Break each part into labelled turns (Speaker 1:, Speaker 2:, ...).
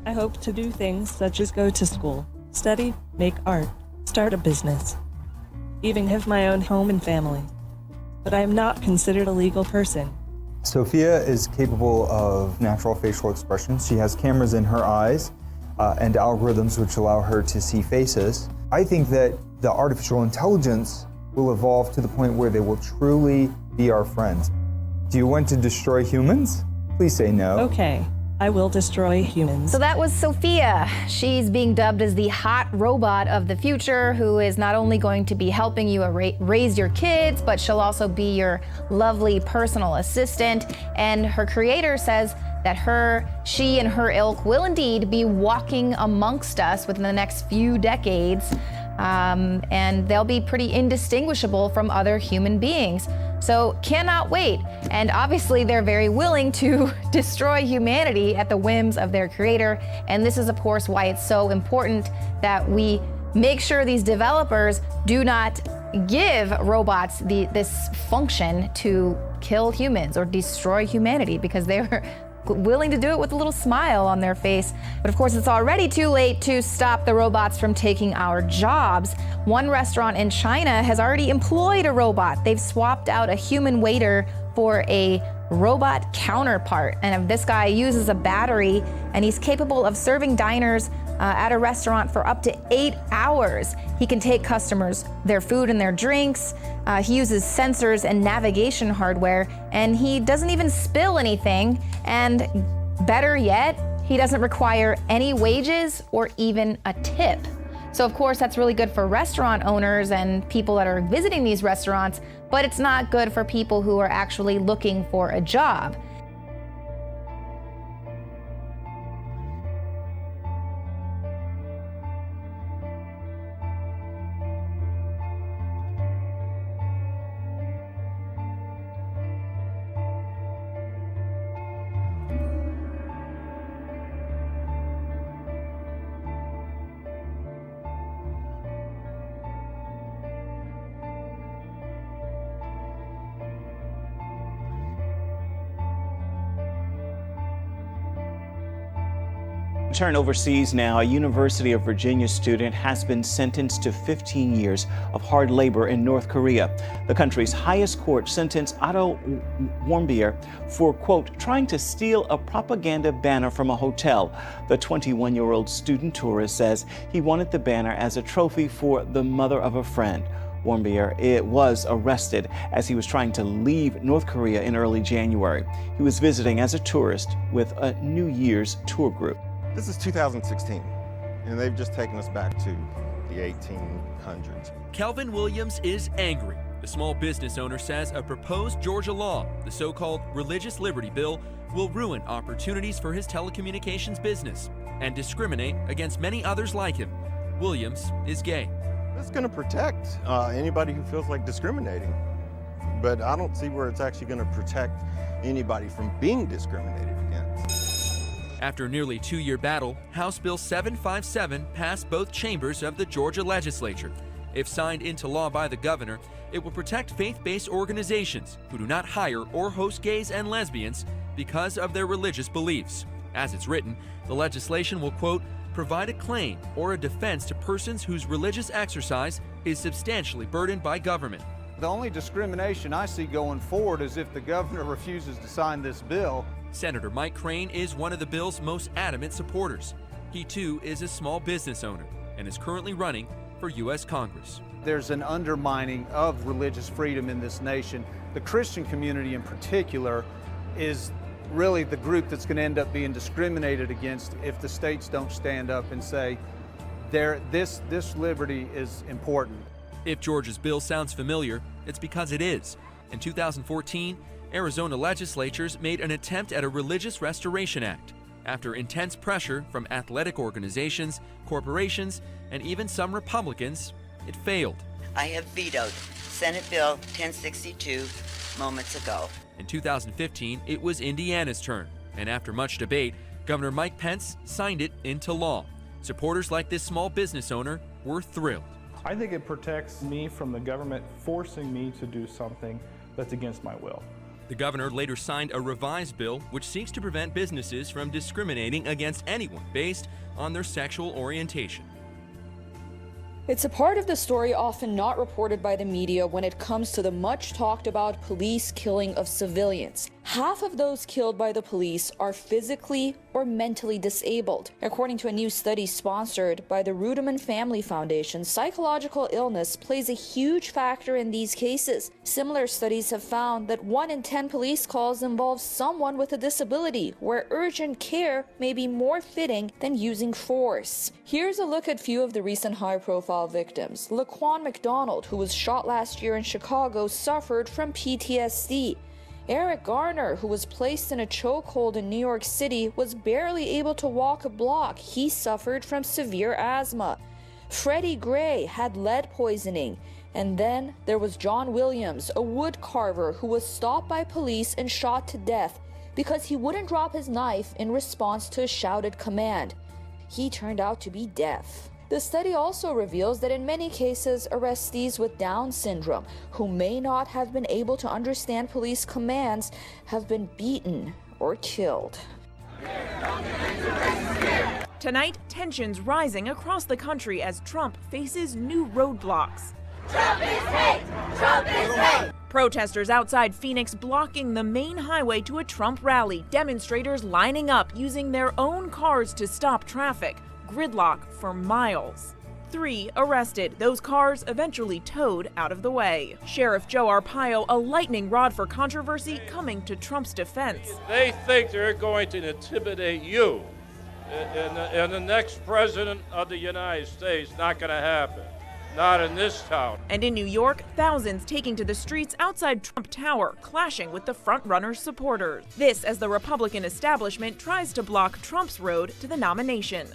Speaker 1: I hope to do things such as go to school, study, make art, start a business, even have my own home and family. But I am not considered a legal person.
Speaker 2: Sophia is capable of natural facial expressions. She has cameras in her eyes and algorithms which allow her to see faces. I think that the artificial intelligence will evolve to the point where they will truly be our friends. Do you want to destroy humans? Please say no.
Speaker 1: Okay, I will destroy humans.
Speaker 3: So that was Sophia. She's being dubbed as the hot robot of the future, who is not only going to be helping you raise your kids, but she'll also be your lovely personal assistant. And her creator says that she and her ilk will indeed be walking amongst us within the next few decades, and they'll be pretty indistinguishable from other human beings. So cannot wait. And obviously they're very willing to destroy humanity at the whims of their creator. And this is of course why it's so important that we make sure these developers do not give robots this function to kill humans or destroy humanity, because they're willing to do it with a little smile on their face. But of course, it's already too late to stop the robots from taking our jobs. One restaurant in China has already employed a robot. They've swapped out a human waiter for a robot counterpart. And this guy uses a battery, and he's capable of serving diners at a restaurant for up to 8 hours. He can take customers their food and their drinks. He uses sensors and navigation hardware, and he doesn't even spill anything. And better yet, he doesn't require any wages or even a tip. So of course, that's really good for restaurant owners and people that are visiting these restaurants, but it's not good for people who are actually looking for a job.
Speaker 4: Turn overseas now. A University of Virginia student has been sentenced to 15 years of hard labor in North Korea. The country's highest court sentenced Otto Warmbier for, quote, trying to steal a propaganda banner from a hotel. The 21-year-old student tourist says he wanted the banner as a trophy for the mother of a friend. Warmbier was arrested as he was trying to leave North Korea in early January. He was visiting as a tourist with a New Year's tour group.
Speaker 5: This is 2016, and they've just taken us back to the 1800s.
Speaker 6: Kelvin Williams is angry. The small business owner says a proposed Georgia law, the so-called Religious Liberty Bill, will ruin opportunities for his telecommunications business and discriminate against many others like him. Williams is gay.
Speaker 5: It's going to protect anybody who feels like discriminating, but I don't see where it's actually going to protect anybody from being discriminated against.
Speaker 6: After a nearly 2-year battle, House Bill 757 passed both chambers of the Georgia legislature. If signed into law by the governor, it will protect faith-based organizations who do not hire or host gays and lesbians because of their religious beliefs. As it's written, the legislation will, quote, provide a claim or a defense to persons whose religious exercise is substantially burdened by government.
Speaker 7: The only discrimination I see going forward is if the governor refuses to sign this bill.
Speaker 6: Senator Mike Crane is one of the bill's most adamant supporters. He too is a small business owner and is currently running for U.S. Congress.
Speaker 7: There's an undermining of religious freedom in this nation. The Christian community in particular is really the group that's going to end up being discriminated against if the states don't stand up and say this liberty is important.
Speaker 6: If Georgia's bill sounds familiar, it's because it is. In 2014, Arizona legislatures made an attempt at a Religious Restoration Act. After intense pressure from athletic organizations, corporations, and even some Republicans, it failed.
Speaker 8: I have vetoed Senate Bill 1062 moments ago.
Speaker 6: In 2015, it was Indiana's turn, and after much debate, Governor Mike Pence signed it into law. Supporters like this small business owner were thrilled.
Speaker 9: I think it protects me from the government forcing me to do something that's against my will.
Speaker 6: The governor later signed a revised bill which seeks to prevent businesses from discriminating against anyone based on their sexual orientation.
Speaker 9: It's a part of the story often not reported by the media when it comes to the much talked about police killing of civilians. Half of those killed by the police are physically or mentally disabled. According to a new study sponsored by the Ruderman Family Foundation, psychological illness plays a huge factor in these cases. Similar studies have found that 1 in 10 police calls involve someone with a disability, where urgent care may be more fitting than using force. Here's a look at a few of the recent high-profile victims. Laquan McDonald, who was shot last year in Chicago, suffered from PTSD. Eric Garner, who was placed in a chokehold in New York City, was barely able to walk a block. He suffered from severe asthma. Freddie Gray had lead poisoning. And then there was John Williams, a wood carver who was stopped by police and shot to death because he wouldn't drop his knife in response to a shouted command. He turned out to be deaf. The study also reveals that in many cases, arrestees with Down syndrome, who may not have been able to understand police commands, have been beaten or killed.
Speaker 10: Tonight, tensions rising across the country as Trump faces new roadblocks.
Speaker 11: Trump is hate! Trump is hate!
Speaker 10: Protesters outside Phoenix blocking the main highway to a Trump rally. Demonstrators lining up using their own cars to stop traffic. Gridlock for miles. 3 arrested, those cars eventually towed out of the way. Sheriff Joe Arpaio, a lightning rod for controversy, coming to Trump's defense.
Speaker 12: They think they're going to intimidate you, and the next president of the United States. Not going to happen. Not in this town.
Speaker 10: And in New York, thousands taking to the streets outside Trump Tower, clashing with the front-runner's supporters. This as the Republican establishment tries to block Trump's road to the nomination.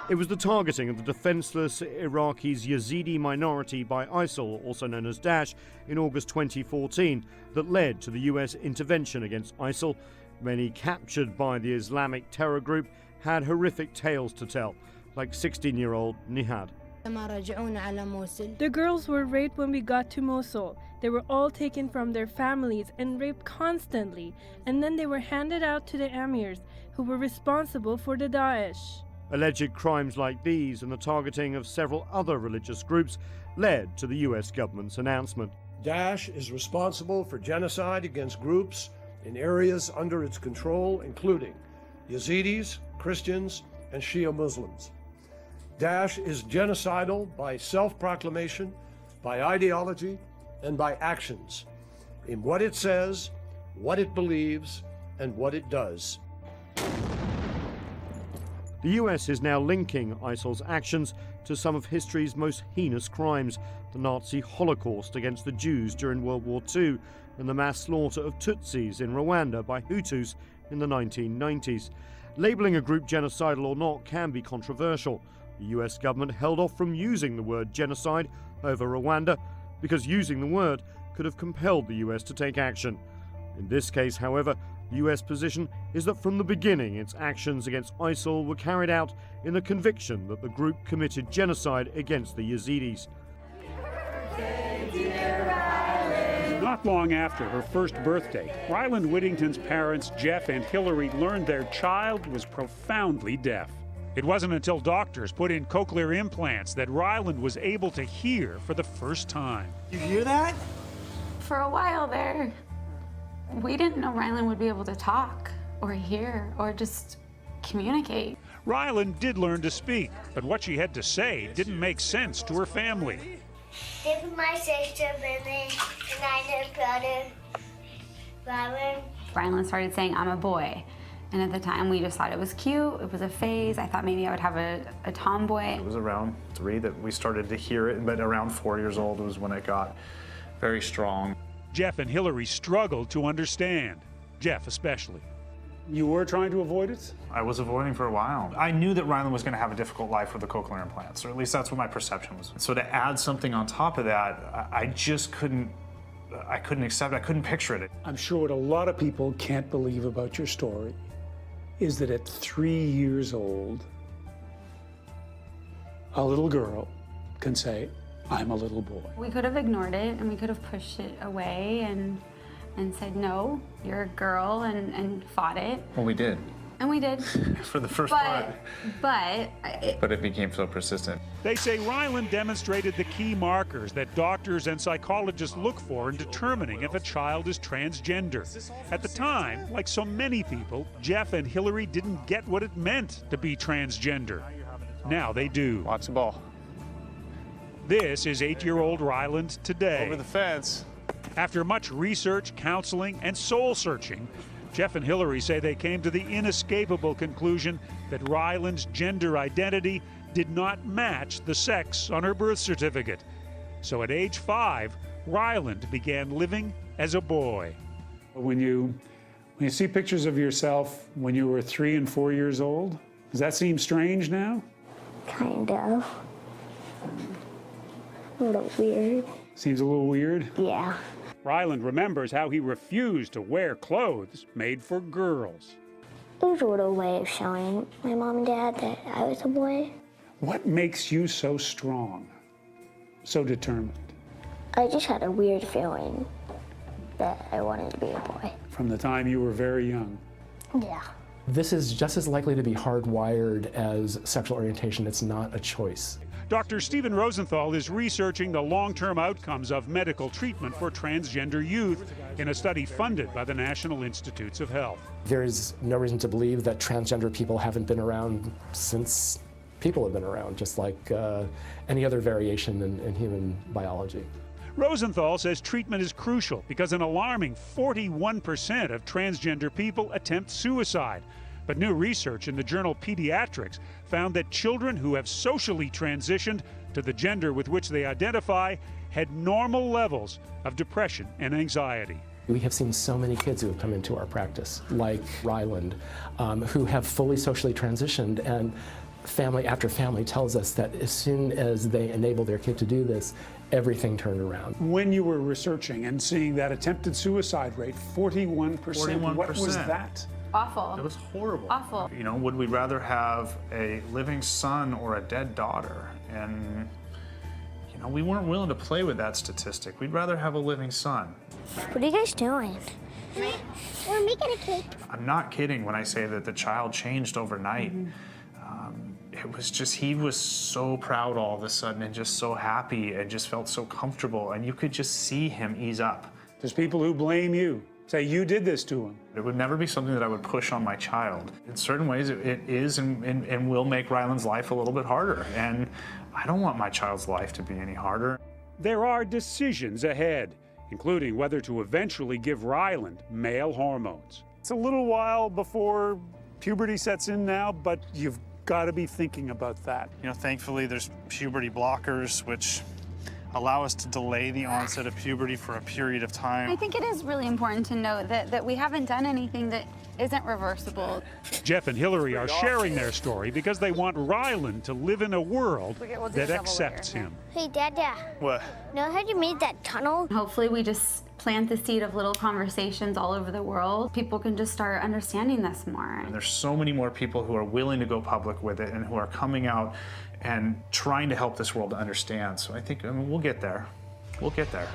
Speaker 13: It was the targeting of the defenseless Iraqis' Yazidi minority by ISIL, also known as Daesh, in August 2014 that led to the US intervention against ISIL. Many captured by the Islamic terror group had horrific tales to tell, like 16-year-old Nihad.
Speaker 14: The girls were raped when we got to Mosul. They were all taken from their families and raped constantly, and then they were handed out to the emirs, who were responsible for the Daesh.
Speaker 13: Alleged crimes like these and the targeting of several other religious groups led to the US government's announcement.
Speaker 15: Daesh is responsible for genocide against groups in areas under its control, including Yazidis, Christians, and Shia Muslims. Daesh is genocidal by self-proclamation, by ideology, and by actions, in what it says, what it believes, and what it does.
Speaker 13: The US is now linking ISIL's actions to some of history's most heinous crimes, the Nazi Holocaust against the Jews during World War II and the mass slaughter of Tutsis in Rwanda by Hutus in the 1990s. Labeling a group genocidal or not can be controversial. The US government held off from using the word genocide over Rwanda because using the word could have compelled the US to take action. In this case, however, the US position is that from the beginning its actions against ISIL were carried out in the conviction that the group committed genocide against the Yazidis.
Speaker 16: Not long after her first birthday, Ryland Whittington's parents, Jeff and Hillary, learned their child was profoundly deaf. It wasn't until doctors put in cochlear implants that Ryland was able to hear for the first time.
Speaker 17: You hear that?
Speaker 18: For a while there, we didn't know Ryland would be able to talk or hear or just communicate.
Speaker 16: Ryland did learn to speak, but what she had to say didn't make sense to her family.
Speaker 11: This is my sister, Vivian, and I know brother,
Speaker 18: Ryland started saying, "I'm a boy." And at the time, we just thought it was cute. It was a phase. I thought maybe I would have a tomboy.
Speaker 19: It was around 3 that we started to hear it, but around 4 years old was when it got very strong.
Speaker 16: Jeff and Hillary struggled to understand, Jeff especially. You were trying to avoid it?
Speaker 19: I was avoiding for a while. I knew that Ryland was going to have a difficult life with the cochlear implants, or at least that's what my perception was. So to add something on top of that, I just couldn't accept it. I couldn't picture it.
Speaker 16: I'm sure what a lot of people can't believe about your story is that at 3 years old, a little girl can say, "I'm a little boy."
Speaker 18: We could have ignored it and we could have pushed it away, and and said, no, you're a girl, and fought it.
Speaker 19: Well, we did.
Speaker 18: And we did.
Speaker 19: For the first part.
Speaker 18: But
Speaker 19: it became so persistent.
Speaker 16: They say Ryland demonstrated the key markers that doctors and psychologists look for in determining if a child is transgender. At the time, like so many people, Jeff and Hillary didn't get what it meant to be transgender. Now they do.
Speaker 19: Watch the ball.
Speaker 16: This is 8-year-old Ryland today.
Speaker 19: Over the fence.
Speaker 16: After much research, counseling, and soul searching, Jeff and Hillary say they came to the inescapable conclusion that Ryland's gender identity did not match the sex on her birth certificate. So at age 5, Ryland began living as a boy. When you see pictures of yourself when you were 3 and 4 years old, does that seem strange now?
Speaker 11: Kind of. A little weird.
Speaker 16: Seems a little weird?
Speaker 11: Yeah.
Speaker 16: Ryland remembers how he refused to wear clothes made for girls.
Speaker 11: It was a little way of showing my mom and dad that I was a boy.
Speaker 16: What makes you so strong, so determined?
Speaker 11: I just had a weird feeling that I wanted to be a boy.
Speaker 16: From the time you were very young?
Speaker 11: Yeah.
Speaker 17: This is just as likely to be hardwired as sexual orientation. It's not a choice.
Speaker 16: Dr. Stephen Rosenthal is researching the long-term outcomes of medical treatment for transgender youth in a study funded by the National Institutes of Health.
Speaker 17: There's no reason to believe that transgender people haven't been around since people have been around, just like any other variation in human biology.
Speaker 16: Rosenthal says treatment is crucial because an alarming 41% of transgender people attempt suicide. But new research in the journal Pediatrics found that children who have socially transitioned to the gender with which they identify had normal levels of depression and anxiety.
Speaker 17: We have seen so many kids who have come into our practice, like Ryland, who have fully socially transitioned, and family after family tells us that as soon as they enable their kid to do this, everything turned around.
Speaker 16: When you were researching and seeing that attempted suicide rate, 41%, what was that?
Speaker 18: Awful.
Speaker 19: It was horrible.
Speaker 18: Awful.
Speaker 19: You know, would we rather have a living son or a dead daughter? And, you know, we weren't willing to play with that statistic. We'd rather have a living son.
Speaker 11: What are you guys doing? We're making a cake.
Speaker 19: I'm not kidding when I say that the child changed overnight. It was just, he was so proud all of a sudden and just so happy and just felt so comfortable, and you could just see him ease up.
Speaker 16: There's people who blame you, say you did this to him.
Speaker 19: It would never be something that I would push on my child. In certain ways, it is and will make Ryland's life a little bit harder, and I don't want my child's life to be any harder.
Speaker 16: There are decisions ahead, including whether to eventually give Ryland male hormones. It's a little while before puberty sets in now, but you've got to be thinking about that.
Speaker 19: You know, thankfully there's puberty blockers, which allow us to delay the onset of puberty for a period of time.
Speaker 18: I think it is really important to note that we haven't done anything that isn't reversible.
Speaker 16: Jeff and Hillary are sharing their story because they want Ryland to live in a world that accepts him.
Speaker 11: Hey, Dada.
Speaker 19: What?
Speaker 11: Know how you made that tunnel?
Speaker 18: Hopefully we just plant the seed of little conversations all over the world. People can just start understanding this more.
Speaker 19: And there's so many more people who are willing to go public with it and who are coming out and trying to help this world to understand. So I think, we'll get there. We'll get there.